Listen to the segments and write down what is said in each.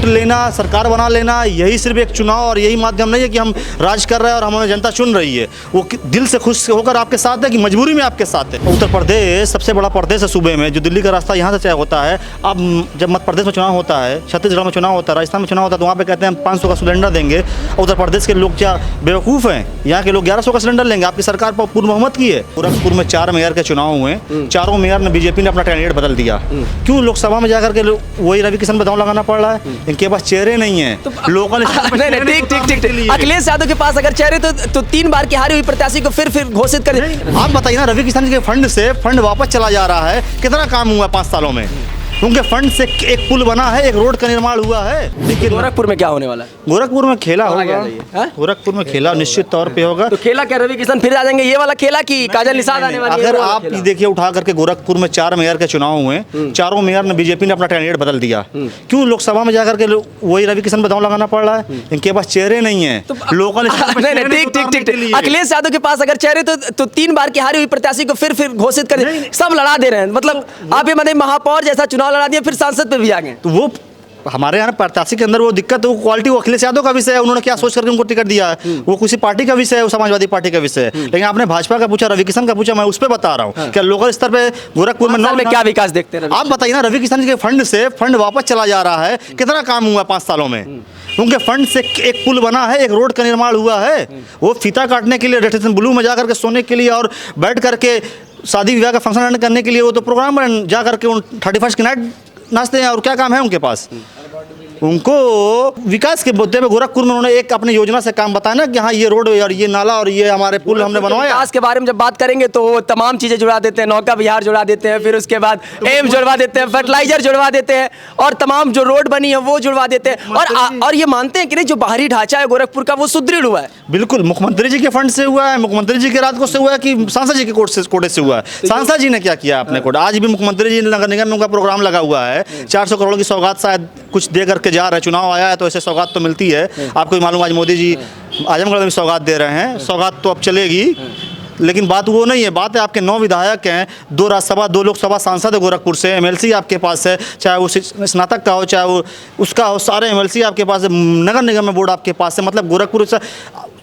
Vote लेना, सरकार बना लेना, यही सिर्फ एक चुनाव और यही माध्यम नहीं है कि हम राज कर रहे हैं और हमें जनता चुन रही है। वो दिल से खुश होकर आपके साथ है कि मजबूरी में आपके साथ है। उत्तर प्रदेश सबसे बड़ा प्रदेश है सूबे में, जो दिल्ली का रास्ता यहाँ से तय होता है। अब जब मध्य प्रदेश में चुनाव होता है, छत्तीसगढ़ में चुनाव होता है, राजस्थान में चुनाव होता है, तो वहाँ पे कहते हैं 500 का सिलेंडर देंगे। उत्तर प्रदेश के लोग क्या बेवकूफ़ हैं? यहाँ के लोग 1100 का सिलेंडर लेंगे। आपकी सरकार पर पूर्ण बहुमत की है। गोरखपुर में 4 मेयर के चुनाव हुए, चारों मेयर ने बीजेपी ने अपना कैंडिडेट बदल दिया। क्यों लोकसभा में जाकर के वही रवि किशन पे दांव लगाना पड़ रहा है? इनके पास चेहरे नहीं है। लोकल ठीक। अखिलेश यादव के पास अगर चेहरे तो 3 बार की हारी हुई प्रत्याशी को फिर घोषित कर। आप बताइए ना, रवि किशन के फंड से फंड वापस चला जा रहा है। कितना काम हुआ 5 सालों में? उनके फंड से एक पुल बना है, एक रोड का निर्माण हुआ है। लेकिन गोरखपुर में क्या होने वाला है? गोरखपुर में खेला होगा, गोरखपुर में खेला निश्चित तौर पे होगा। तो खेला क्या रवि किशन फिर आ जाएंगे? ये वाला खेला कि काजल निषाद आने वाली है? अगर आप देखिए उठा करके गोरखपुर में 4 मेयर के चुनाव हुए, चारों मेयर ने बीजेपी ने अपना कैंडिडेट बदल दिया। क्यों लोकसभा में जाकर के वही रवि किशन पे दांव लगाना पड़ रहा है? इनके पास चेहरे नहीं है। लोकल ठीक। अखिलेश यादव के पास अगर चेहरे तो 3 बार की हारी हुई प्रत्याशी को फिर घोषित कर सब लड़ा दे रहे हैं। मतलब आप ये मतलब महापौर जैसा चुनाव लड़ा दिया, फिर सांसद पे भी आ गए। तो वो हमारे यहाँ प्रत्याशी के अंदर वो दिक्कत, वो क्वालिटी वो अखिलेश यादव का विषय है। उन्होंने क्या सोच करके उनको टिकट दिया है? वो किसी पार्टी का विषय है, वो समाजवादी पार्टी का विषय है। लेकिन आपने भाजपा का पूछा, रवि किशन का पूछा, मैं उस पर बता रहा हूँ। क्या लोकल स्तर पे गोरखपुर में क्या विकास देखते हैं? आप बताइए ना, रवि किशन के फंड से फंड वापस चला जा रहा है। कितना काम हुआ 5 सालों में? उनके फंड से एक पुल बना है, एक रोड का निर्माण हुआ है। वो फीता काटने के लिए रेड ब्लू में जा करके सोने के लिए और बैठ करके शादी विवाह का फंक्शन अटेंड करने के लिए वो तो प्रोग्राम जा करके 31st की नाइट नाचते हैं। और क्या काम है उनके पास? उनको विकास के मुद्दे पे गोरखपुर में उन्होंने एक अपनी योजना से काम बताया ना कि हाँ ये रोड और ये नाला और ये हमारे पुल हमने बनवाया। विकास के बारे में जब बात करेंगे तो तमाम चीजें जुड़ा देते हैं। नौका विहार जुड़ा देते हैं, फिर उसके बाद एम्स जुड़वा देते हैं, फर्टिलाइजर जुड़वा देते हैं और तमाम जो रोड बनी है वो जुड़वा देते हैं। और ये मानते हैं कि नहीं, जो बाहरी ढांचा है गोरखपुर का वो सुदृढ़ हुआ है। बिल्कुल, मुख्यमंत्री जी के फंड से हुआ है, मुख्यमंत्री जी के राजकोष से हुआ है कि सांसद जी के कोटे से हुआ है? सांसद जी ने क्या किया अपने कोटे? आज भी मुख्यमंत्री जी नगर निगम में उनका प्रोग्राम लगा हुआ है। 400 करोड़ की सौगात शायद कुछ दे करके जा रहे हैं। चुनाव आया है तो ऐसे सौगात तो मिलती है। आपको मालूम, आज मोदी जी आजमगढ़ में भी सौगात दे रहे हैं। सौगात तो अब चलेगी, लेकिन बात वो नहीं है। बात है आपके 9 विधायक हैं, 2 राज्यसभा 2 लोकसभा सांसद है गोरखपुर से। एमएलसी आपके पास है, चाहे वो स्नातक का हो चाहे वो उसका हो, सारे एमएलसी आपके पास है। नगर निगम में बोर्ड आपके पास है। मतलब गोरखपुर से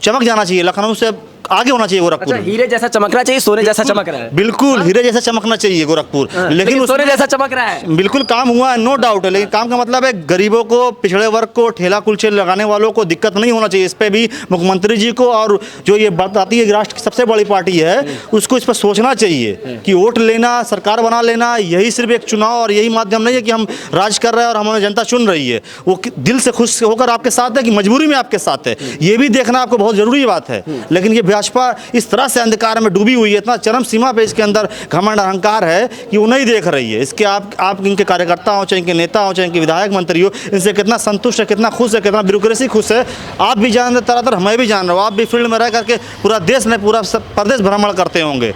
चमक जाना चाहिए, लखनऊ से आगे होना चाहिए गोरखपुर। अच्छा, हीरे जैसा चमकना चाहिए, सोने जैसा चमक रहा है। बिल्कुल हीरे जैसा चमकना चाहिए गोरखपुर, लेकिन सोने जैसा चमक रहा है। बिल्कुल काम हुआ है, नो डाउट है। लेकिन काम का मतलब है गरीबों को, पिछड़े वर्ग को, ठेला कुलचे लगाने वालों को दिक्कत नहीं होना चाहिए। इस पर भी मुख्यमंत्री जी को और जो ये बताती है राष्ट्र की सबसे बड़ी पार्टी है उसको इस पर सोचना चाहिए कि वोट लेना, सरकार बना लेना, यही सिर्फ एक चुनाव और यही माध्यम नहीं है कि हम राज कर रहे हैं और हमें जनता चुन रही है। वो दिल से खुश होकर आपके साथ है कि मजबूरी में आपके साथ है, ये भी देखना आपको बहुत जरूरी बात है। लेकिन ये भाजपा इस तरह से अंधकार में डूबी हुई है, इतना चरम सीमा पे इसके अंदर घमंड अहंकार है कि वो नहीं देख रही है। इसके आप इनके कार्यकर्ता हो, चाहे इनके नेता हो, चाहे इनके विधायक मंत्री हो, इनसे कितना संतुष्ट है, कितना खुश है, कितना ब्यूरोक्रेसी खुश है। आप भी जान रहे, तरह हमें भी जान रहे हो। आप भी फील्ड में रह करके पूरा देश में पूरा प्रदेश भ्रमण करते होंगे,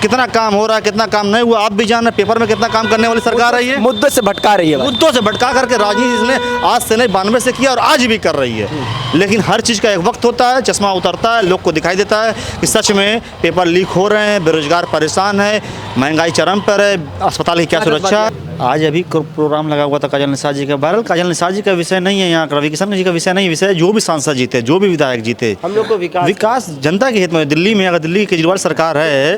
कितना काम हो रहा है, कितना काम नहीं हुआ आप भी जान रहे। पेपर में कितना काम करने वाली सरकार है। ये मुद्दों से भटका रही है, मुद्दों से भटका करके राजनीति इसने आज से नहीं 92 से किया और आज भी कर रही है। लेकिन हर चीज़ का एक वक्त होता है, चश्मा उतरता है, लोग को दिखाई देता है कि सच में पेपर लीक हो रहे हैं, बेरोजगार परेशान है, महंगाई चरम पर है, अस्पताल की क्या सुरक्षा। आज अभी प्रोग्राम लगा हुआ था काजल निषाद जी का। बहरहाल काजल निषाद जी का विषय नहीं है, यहाँ रवि किशन जी का विषय नहीं, विषय जो भी सांसद जीते, जो भी विधायक जीते, हम लोग को विकास जनता के हित में। दिल्ली में अगर दिल्ली केजरीवाल सरकार है,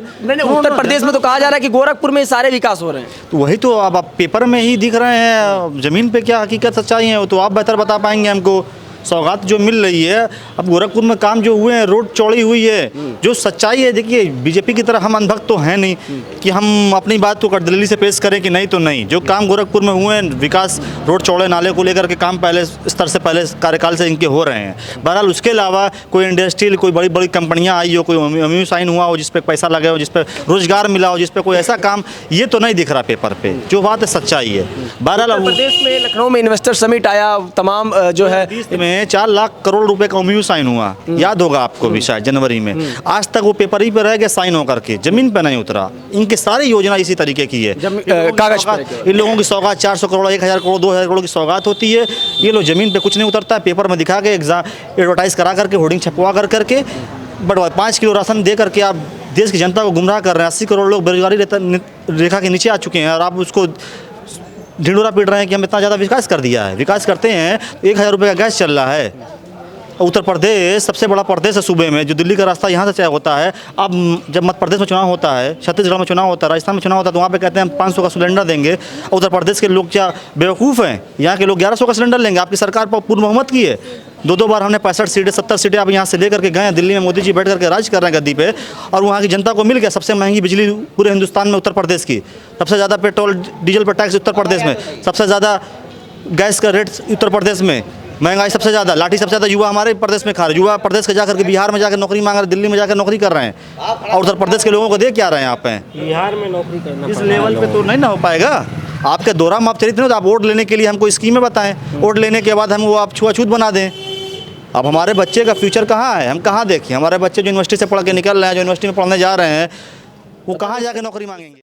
उत्तर प्रदेश में तो कहा जा रहा है कि गोरखपुर में सारे विकास हो रहे हैं। तो वही तो अब आप पेपर में ही दिख रहे हैं, जमीन पे क्या हकीकत सच्चाई है वो तो आप बेहतर बता पाएंगे हमको। सौगात जो मिल रही है, अब गोरखपुर में काम जो हुए हैं, रोड चौड़ी हुई है, जो सच्चाई है। देखिए बीजेपी की तरह हम अंधभक्त तो हैं नहीं कि हम अपनी बात को दिल्ली से पेश करें कि नहीं तो नहीं। जो काम गोरखपुर में हुए हैं, विकास, रोड चौड़े नाले को लेकर के काम पहले स्तर से पहले कार्यकाल से इनके हो रहे हैं। बहरहाल उसके अलावा कोई इंडस्ट्रियल, कोई बड़ी बड़ी कंपनियाँ आई हो, कोई एमओयू साइन हुआ हो जिस पर पैसा लगे हो, जिस पर रोजगार मिला हो, जिस पर कोई ऐसा काम, ये तो नहीं दिख रहा पेपर पे। जो बात है सच्चाई है। बहरहाल प्रदेश में लखनऊ में इन्वेस्टर समिट आया, तमाम जो है 4 लाख करोड़ रुपए का एमओयू साइन हुआ, याद होगा आपको भी शायद जनवरी में। आज तक वो पेपर ही पे रह गया, साइन होकर के जमीन पे नहीं उतरा। इनकी सारी योजना इसी तरीके की है, कागज पर। इन लोगों की सौगात 400 करोड़, 1000 करोड़, 2000 करोड़ की सौगात होती है। ये लोग जमीन पे कुछ नहीं उतरता है, पेपर में दिखा के एडवर्टाइज करा करके, होर्डिंग छपवा करके, बट 5 किलो राशन दे करके आप देश की जनता को गुमराह कर रहे हैं। 80 करोड़ लोग बेरोजगारी रेखा के नीचे आ चुके हैं और आप उसको ढिंडोरा पीट रहे हैं कि हम इतना ज़्यादा विकास कर दिया है। विकास करते हैं, 1000 रुपये का गैस चल रहा है। उत्तर प्रदेश सबसे बड़ा प्रदेश है सूबे में, जो दिल्ली का रास्ता यहाँ से तय होता है। अब जब मध्य प्रदेश में चुनाव होता है, छत्तीसगढ़ में चुनाव होता है, राजस्थान में चुनाव होता है, तो वहाँ पे कहते हैं हम 500 का सिलेंडर देंगे। उत्तर प्रदेश के लोग क्या बेवकूफ़ हैं? यहाँ के लोग 1100 का सिलेंडर लेंगे। आपकी सरकार पर पूर्ण बहुमत की है। 2 बार हमने 65 सीटें 70 सीटें आप यहाँ से लेकर के गए हैं। दिल्ली में मोदी जी बैठ करके राज कर रहे हैं गद्दी पे, और वहाँ की जनता को मिल गया सबसे महंगी बिजली पूरे हिंदुस्तान में उत्तर प्रदेश की। सबसे ज़्यादा पेट्रोल डीजल पर टैक्स उत्तर प्रदेश में, सबसे ज़्यादा गैस का रेट उत्तर प्रदेश में, महंगाई सबसे ज़्यादा, लाठी सबसे ज़्यादा युवा हमारे प्रदेश में खा रहे। युवा प्रदेश के जाकर के बिहार में जाकर नौकरी मांग रहे, दिल्ली में जाकर नौकरी कर रहे हैं, और उत्तर प्रदेश के लोगों को दे क्या रहे हैं आप हैं? बिहार में नौकरी करना इस लेवल पे तो नहीं ना हो पाएगा। आपके दौरा में आप चरित्र नहीं, तो आप वोट लेने के लिए हमको स्कीमें बताएं, वोट लेने के बाद हम वो आप छुआछूत बना दें। अब हमारे बच्चे का फ्यूचर कहाँ है? हम कहाँ देखें? हमारे बच्चे जो यूनिवर्सिटी से पढ़ के निकल रहे हैं, जो यूनिवर्सिटी में पढ़ने जा रहे हैं, वो कहाँ जाके नौकरी मांगेंगे?